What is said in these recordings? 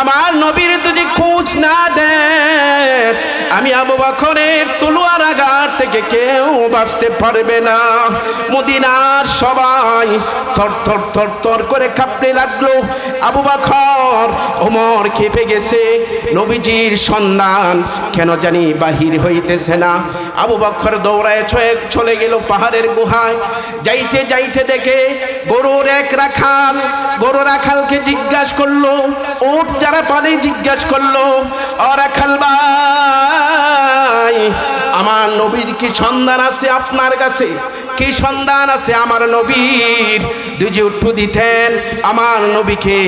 আমার নবীর যদি খোঁজ না দেস, আমি আবু বকরের তলোয়ার আঘাত থেকে কেউ বাঁচতে পারবে না। মদিনার সবাই থর থর থর থর করে কাঁপতে লাগলো। আবু বকর ওমর কেঁপে গেছে। নবীজির সন্ধান কেন জানি বাহির হইতেছে না। আবু বকর দৌড়ায় চলে গেল পাহাড়ের গুহায়। যাইতে যাইতে দেখে গরুর এক রাখাল, গরু রাখালকে জিজ্ঞাসা করলো, উট যারা পানি জিজ্ঞাসা করলো, ও রাখাল ভাই, আমার নবীর কি সন্ধান আছে আপনার কাছে? কি সন্ধান আছে আমার নবীর? দুজি উঠু দিতেন, আমার নবীকে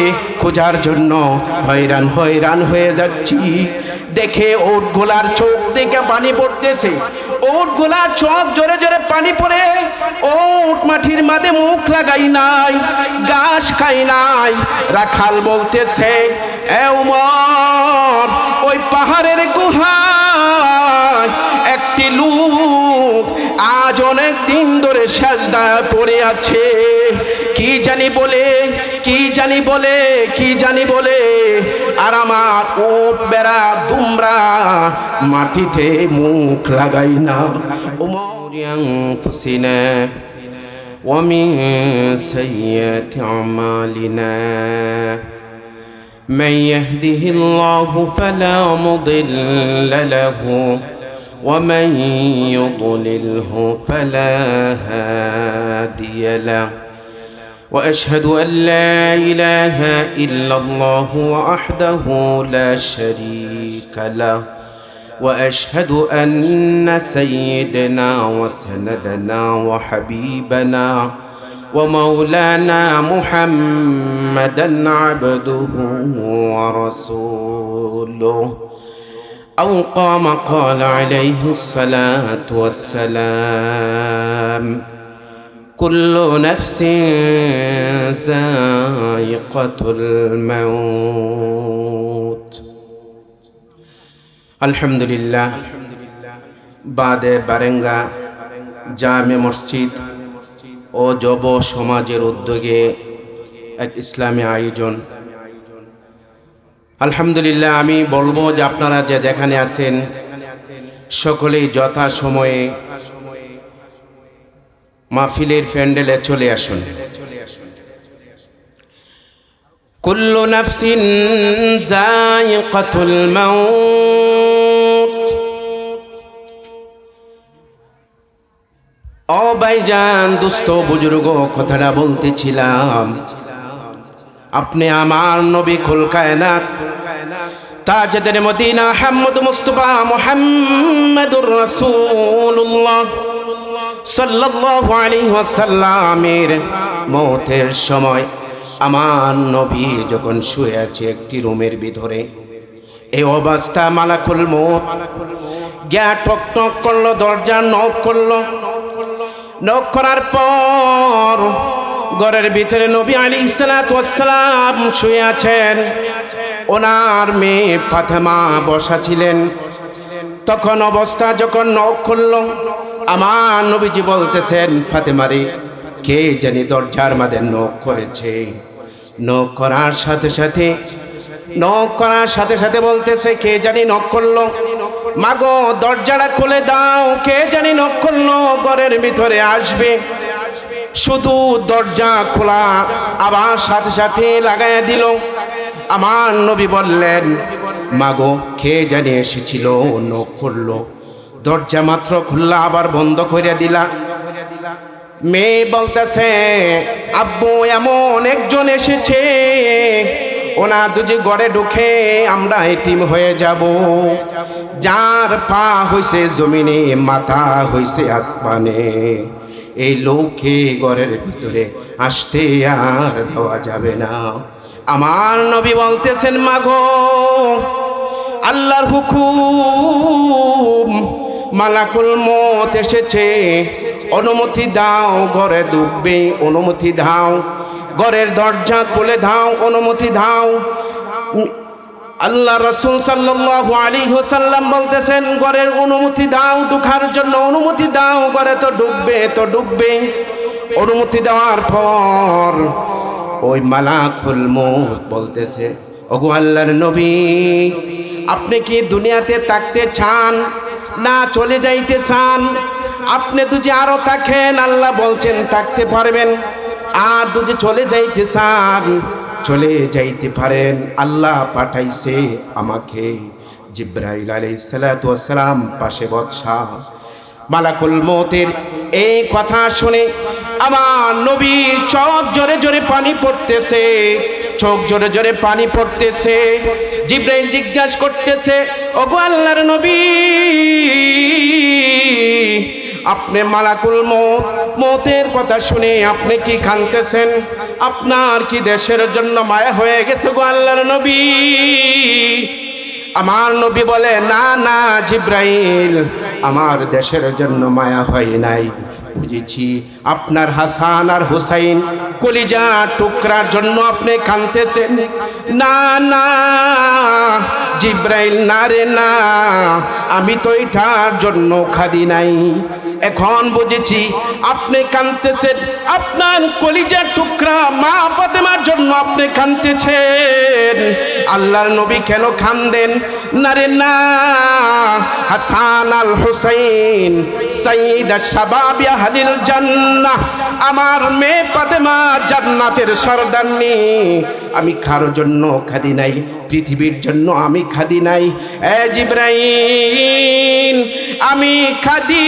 খোঁজার জন্য হয়রান হয়রান হয়ে যাচ্ছি। দেখে ওট গোলার চোখ থেকে পানি পড়তেছে, ওট গোলার চোখ জোরে জোরে পানি পড়ে। ওট মাটির মাঝে মুখ লাগাই নাই, ঘাস খাই নাই। রাখাল বলতেছে, এ ওমর, ওই পাহাড়ের গুহায় একটি লোক আজ অনেক দিন ধরে সেজদায় পড়ে আছে। কি জানি বলে, কি জানি বলে, কি জানি বলে, আর আমার উট বেড়া দুমরা মাটিতে মুখ লাগাই না। উমর আনফুসিনা ওয়া মিন সাইয়্যাতি আমালিনা মান ইয়াহদিহিল্লাহু ফালা মুদিল্লা লাহু ওয়া মান ইউদ্লিলহু ফালা হাদিয়া লাহু وأشهد أن لا إله إلا الله وحده لا شريك له وأشهد أن سيدنا وسندنا وحبيبنا ومولانا محمدا عبده ورسوله أو قام قال عليه الصلاة والسلام كل نفس ذائقة الموت الحمد لله বাদে বারেঙ্গা জামে মসজিদ ও যুব সমাজের উদ্যোগে এক ইসলামী আয়োজন। আলহামদুলিল্লাহ, আমি বলবো যে আপনারা যে যেখানে আছেন সকলেই যথা সময়ে মাহফিলের প্যান্ডেলে চলে আসুন। কুল্লু নাফসিন যায়িকাতুল মাউত। ও ভাইজান, দুস্থ বুজুর্গ, কথাটা বলতেছিলাম, আপনি আমার নবী কুল কায়নাত তাজেদের মদিনা আহমদ মুস্তাফা মুহাম্মাদুর রাসূলুল্লাহ সাল্লাল্লাহু আলাইহি ওয়াসাল্লামের মওতের সময় আমার নবী যখন শুয়ে আছে একটি রুমের ভিতরে, এই অবস্থা মালাকুল মউত গিয়া টক টক করলো, দরজা নক করলো। নক করার পর ঘরের ভিতরে নবী আলাইহিস সালাতু ওয়াস সালাম শুয়ে আছেন, ওনার মেয়ে ফাতেমা বসা ছিলেন। তখন অবস্থা যখন নক করলো, আমার নবীজি বলতেছেন, ফাতেমারে, কে জানি দরজার মাঝে নক করেছে। নক করার সাথে সাথে বলতেছে, কে জানি নক করলো, মাগো দরজাটা খুলে দাও, কে জানি নক করলো, ঘরের ভিতরে আসবে। শুধু দরজা খোলা আবার সাথে লাগাইয়া দিল। আমার নবী বললেন, মাগো কে জানি এসেছিল, নক করলো, দরজা মাত্র খুললা আবার বন্ধ করে দিলা। মেয়ে বলতেছে, আব্বু এমন একজন এসেছে, ওনা দুজি ঘরে ঢুকে আমরা এতিম হয়ে যাব। যার পা হইছে জমিনে, মাথা হইছে আসমানে, এই লোককে ঘরের ভিতরে আসতে আর দেওয়া যাবে না। আমার নবী বলতেছেন, মাগো আল্লাহর হুকুম, মালাকুল মউত এসেছে, অনুমতি দাও, ঘরে ঢুকবে, অনুমতি দাও, ঘরের দরজা খুলে দাও, অনুমতি দাও। আল্লাহ রাসূল সাল্লাল্লাহু আলাইহি ওয়াসাল্লাম বলতেছেন, ঘরের অনুমতি দাও, ঢোকার জন্য অনুমতি দাও, ঘরে তো ঢুকবে। অনুমতি দেওয়ার পর ওই মালাকুল মউত বলতেছে, ওগো আল্লাহর নবী, আপনি কি দুনিয়াতে থাকতে চান না চলে যাইতে চান? আপনি যদি আরো থাকেন আল্লাহ বলছেন থাকতে পারবেন, আর যদি চলে যাইতে চান চলে যাইতে পারেন। আল্লাহ পাঠাইছে আমাকে জিবরাইল আলাইহিস সালাতু ওয়াস সালাম পাশে বসা। মালাকুল মউতের এই কথা শুনে আমার নবীর চোখ জোরে জোরে পানি পড়তেছে, চোখ জোরে জোরে পানি পড়তেছে। জিবরাইল জিজ্ঞাসা করতেছে, ওগো আল্লাহর নবী, আপনি মালাকুল মউতের কথা শুনে আপনি কি কাঁদতেছেন? আপনার কি দেশের জন্য মায়া হয়ে গেছে গো আল্লাহর নবী? আমার নবী বলে, না না জিবরাইল, আমার দেশের জন্য মায়া হয় নাই, বুঝেছি আপনার হাসান আর হুসাইন কলিজা টুকরার জন্য আপনি কাঁদতেছেন। না না জিবরাইল, না রে না, আমি তো এটার জন্য খাদি নাই। এখন বুঝেছি আপনি কাঁদতেছেন আপনার কলিজার টুকরা মা ফাতেমার জন্য আপনি কাঁদতেছেন। আল্লাহর নবী কেন কাঁদেন? না রে না, হাসান আল হুসাইন সাইয়্যিদ শাবাব আহলিল জান্নাহ, আমার মেয়ে ফাতেমা জান্নাতের সর্দারনি। আমি কারোর জন্য খাদি নাই, পৃথিবীর জন্য আমি খাদি নাই। এ জিবরাইল, আমি খাদি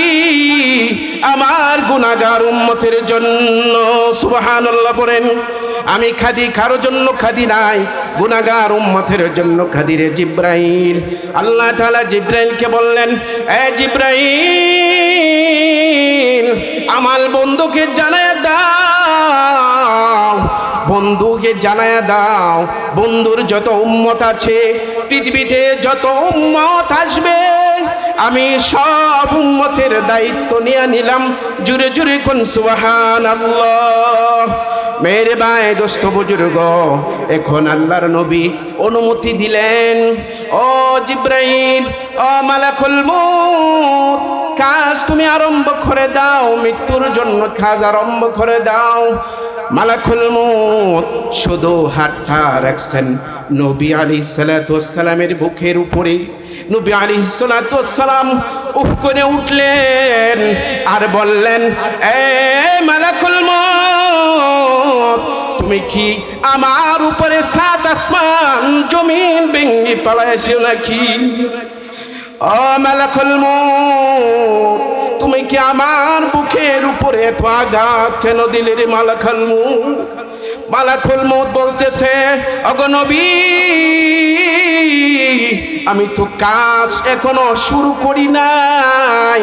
আমার গুনাহগার উম্মতের জন্য। সুবহানাল্লাহ পড়েন। আমি খাদি কারোর জন্য খাদি নাই, গুনাহগার উম্মতের জন্য খাদি রে জিবরাইল। আল্লাহ তাআলা জিবরাইলকে বললেন, এ জিবরাইল, আমার বন্ধুকে জানায়া দাও, বন্ধুকে জানায়া দাও, বন্ধুর যত উম্মত আছে পৃথিবীতে, যত উম্মত আসবে, আমি সব উম্মতের দায়িত্ব নিয়ে নিলাম। জুরে জুরে কোন সুবহানাল্লাহ। মেরে ভাই, দোস্ত, বুজুর্গ, এখন আল্লাহর নবী অনুমতি দিলেন, ও জিবরাইল, ও মালাকুল মউত, কাজ তুমি আরম্ভ করে দাও, মৃত্যুর জন্য কাজ আরম্ভ করে দাও। মালাকুল মউত শুধু হাতটা রাখছেন নবী আলাইহিস সালাতু ওয়াস সালামের বুকের উপরে। নবী আলাইহিস সালাতু ওয়াস সালাম উফ করে উঠলেন আর বললেন, এ মালাকুল মউত, তুমি কি আমার উপরে সাত আসমান জমিন ভেঙে পালাইছো নাকি? ও মালাকুল মউত, তুমি কি আমার বুকের উপরে এত আঘাত কেন দিলে রে মালাকুল মউত? মালাকুল মউত বলতেছে, ওগো নবী, আমি তো কাজ এখনো শুরু করি নাই,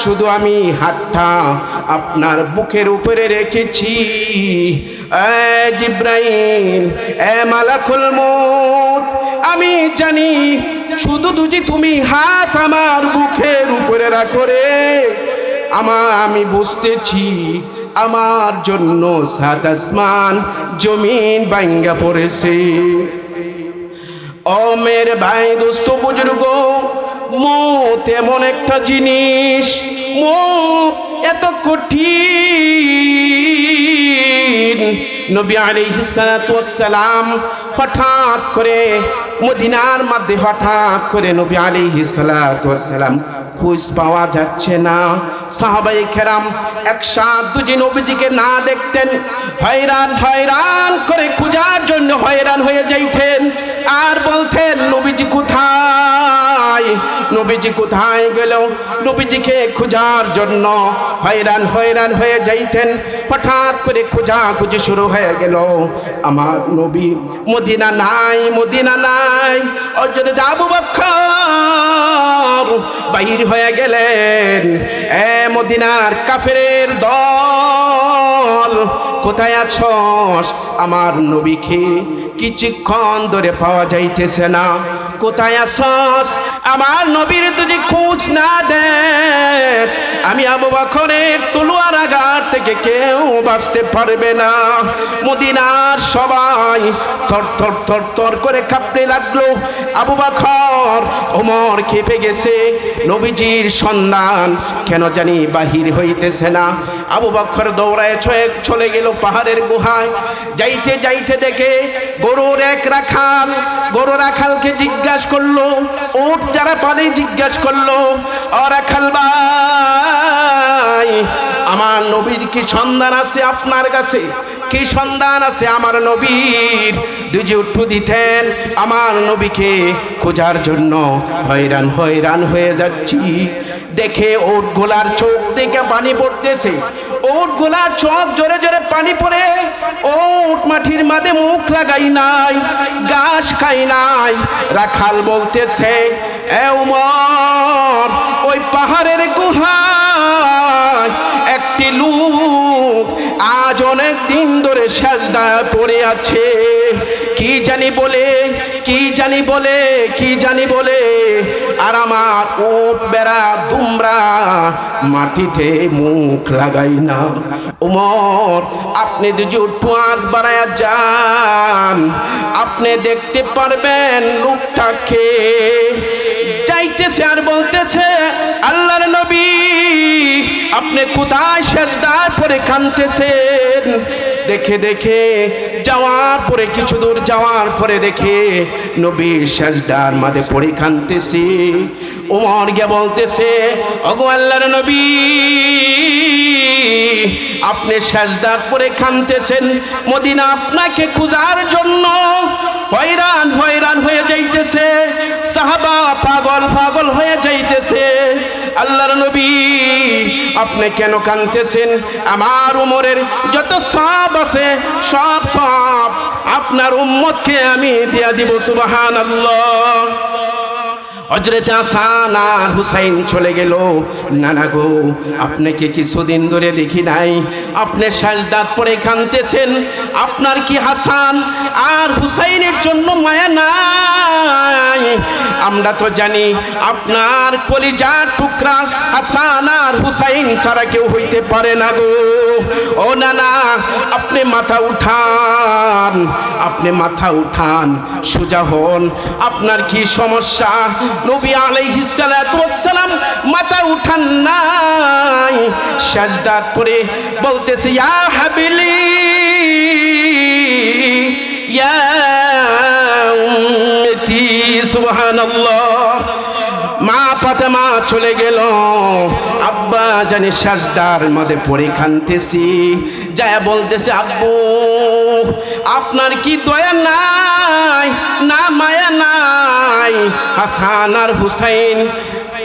শুধু আমি হাতটা আপনার বুকের উপরে রেখেছি। এ জিবরাইল, এ মালাকুল মউত, আমি জানি শুধু যদি তুমি হাত আমার বুকের উপরে রাখো রে, আমি বুঝতেছি আমার জন্য সাত আসমান জমিন ভাঙ্গা পড়েছে। ও মেরে ভাই, দোস্ত, বুজুর্গ, মউত এমন একটা জিনিস, মউত এত কঠিন। নবী আলাইহিস সালাতু ওয়াস সালাম হঠাৎ করে মদিনার মধ্যে, হঠাৎ করে নবী আলাইহিস সালাতু ওয়াস সালাম খোঁজ পাওয়া যাচ্ছে না। সাহাবায়ে কেরাম একসাথে দুজি নবীজিকে না দেখতেন, হয়রান হয়রান করে খোঁজার জন্য হয়রান হয়ে যাইতেন, আর বলতেন, নবীজি কোথায়, নবীজি কোথায় গেল? নবীজিকে খোঁজার জন্য হয়রান হয়রান হয়ে যাইতেন। হঠাৎ করে খোঁজাখুঁজি শুরু হয়ে গেল, আমার নবী মদিনা নাই, মদিনা নাই। হযরত আবু বকর বাহির হয়ে গেলেন, এ মদিনার কাফেরের দল, কোথায় আছস? আমার নবীকে কিছুক্ষণ ধরে পাওয়া যাইতেছে না। কোথায় আছস? আমার নবীর যদি খোঁজ না দেস, আমি আবু বকরের তলোয়ার আঘাত থেকে কেউ বাঁচতে পারবে না। মদিনার সবাই থর থর থর থর করে কাঁপতে লাগলো। আবু বকর ওমর কেঁপে গেছে, নবীজির সন্ধান কেন জানি বাহির হইতেছে না। আবু বকর দৌড়ায় চলে গেল পাহাড়ের গুহায়। যাইতে যাইতে দেখে গরুর এক রাখাল, গরু রাখালকে জিজ্ঞাসা করলো, উট যারা পানি জিজ্ঞাসা করলো, ও রাখাল ভাই, আমার নবীর কি সন্ধান আছে আপনার কাছে? কি সন্ধান আছে আমার নবীর? দুজি উঠু দিতেন, আমার নবীকে খোঁজার জন্য হয়রান হয়রান হয়ে যাচ্ছি। দেখে ওট গোলার চোখ থেকে পানি পড়তেছে, ওট গোলার চোখ জোরে জোরে পানি পড়ে। ওট মাটির মাঝে মুখ লাগাই নাই, ঘাস খাই নাই। রাখাল বলতেছে, এ উমর, ওই পাহাড়ের গুহায় একটি লোক আজ অনেক দিন ধরে সেজদায় পড়ে আছে। কি জানি বলে, কি জানি বলে, কি জানি বলে, আর আমার উট বেড়া দুমরা মাটিতে মুখ লাগাই না। উমর, আপনি দুজি উঠু আগ বাড়ায়া যান, আপনি দেখতে পারবেন লোকটাকে। যাইতেছে আর বলতেছে, আল্লাহর নবী, আপনি কোথায় সেজদায় পড়ে কাঁদতেছেন? দেখে দেখে যাওয়ার পরে, কিছু দূর যাওয়ার পরে দেখে নবী সেজদার মাঝে পড়ে কাঁদতেছে। ওমর গিয়ে বলতেছে, ওগো আল্লাহর নবী, আপনি সেজদার পরে কাঁদতেছেন, মদিনা আপনাকে খোঁজার জন্য হয়রান হয়রান হয়ে যাইতেছে, সাহাবা পাগল পাগল হয়ে যাইতেছে। আল্লাহর নবী, আপনি কেন কাঁদতেছেন? আমার উমরের যত সব আছে সব সব আপনার উম্মতকে আমি দিয়া দিব। সুবহানাল্লাহ। হযরত হাসান আর হুসাইন চলে গেল। নানা গো, আপনাকে কিছুদিন ধরে দেখি নাই, আপনি সাজদাত পড়ে কাঁদতেছেন। আপনার কি হাসান আর হুসাইনের জন্য মায়া নাই? আমরা তো জানি আপনার কলিজার টুকরা হাসান আর হুসাইন ছাড়া কেউ হইতে পারে না গো। ও নানা, আপনি মাথা উঠান, আপনি মাথা উঠান, সোজা হন। আপনার কি সমস্যা? নবী আলাইহিস সালাতু ওয়াস সালাম মাথা উঠান নাই, সাজদাত পড়ে বলতেছে, ইয়া হাবিলি ইয়া উম্মতি। সুবহানাল্লাহ। মা ফাতেমা চলে গেল, আব্বা জানি সাজদার মধ্যে পড়ে কাঁদতেছি। যায় বলতেছে, আব্বু, আপনার কি দয়া নাই, না মায়া নাই? হাসান আর হুসাইন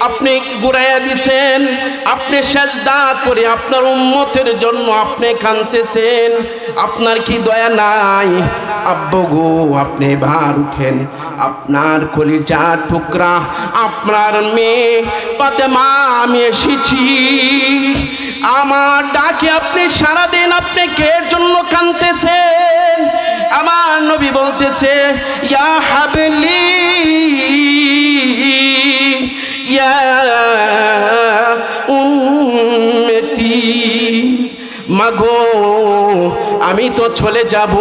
আপনি গুড়াইয়া দিছেন, আপনি সাজদাত করে আপনার উম্মতের জন্য আপনি কাঁদতেছেন, আপনার কি দয়া নাই? আব্বু গো, আপনি ভার উঠেন, আপনার কলিজার টুকরা আপনার মেয়ে ফাতেমা আমি এসেছি। আমার ডাকে আপনি সারা দিন, আপনি কে জন্য কাঁদতেছেন? আমার নবী বলতেছে, ইয়া হাবিলি ইয়া উম্মতি। মাগো, আমি তো চলে যাব,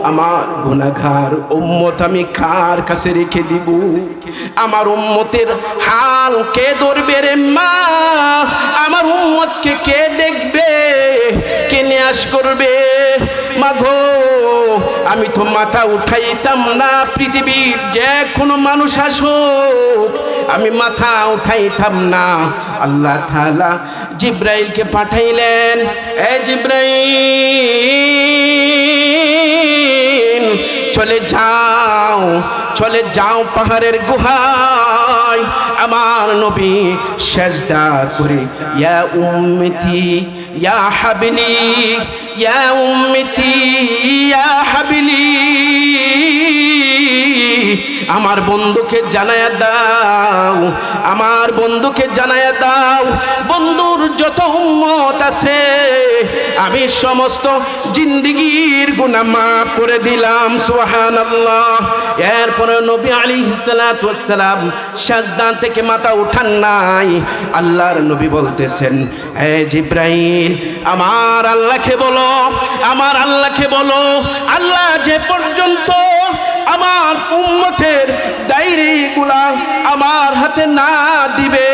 আমার গুনাহগার উম্মত আমি কার কাছে রেখে দিব? আমার উম্মতের হাল কে ধরবে রে মা? আমার উম্মতকে কে দেখবে, কে নিয়াস করবে? মাগো, আমি তো মাথা উঠাইতাম না, পৃথিবীর যে কোনো মানুষ আসুক আমি মাথা উঠাইতাম না। আল্লাহ তাআলা জিব্রাইলকে পাঠাইলেন, এ জিব্রাইল, চলে যাও, চলে যাও পাহাড়ের গুহায়। আমার নবী সেজদা করে, ইয়া উম্মতি ইয়া হাবিলি ইয়া উম্মতি ইয়া হাবিলি, আমার বন্ধুকে জানায়া দাও, আমার বন্ধুকে জানায়া দাও, বন্ধুর যত উম্মত আছে আমি সমস্ত জিন্দেগীর গুনাহ মাফ করে দিলাম। সুবহানাল্লাহ। এরপরে নবী আলাইহিস সালাতু ওয়াস সালাম সাজদা থেকে মাথা উঠান নাই। আল্লাহর নবী বলতেছেন, হে জিব্রাইল, আমার আল্লাহকে বলো, আমার আল্লাহকে বলো, আল্লাহ যে পর্যন্ত আমার উম্মতের ডায়েরিগুলা আমার হাতে না দিবে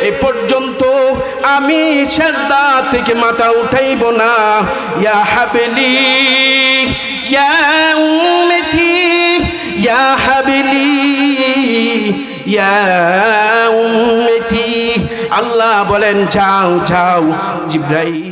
এ পর্যন্ত আমি সাজদা থেকে মাথা উঠাইব না। ইয়া হাবলি ইয়া উম্মতি ইয়া হাবলি ইয়া উম্মতি। আল্লাহ বলেন, যাও যাও জিব্রাইল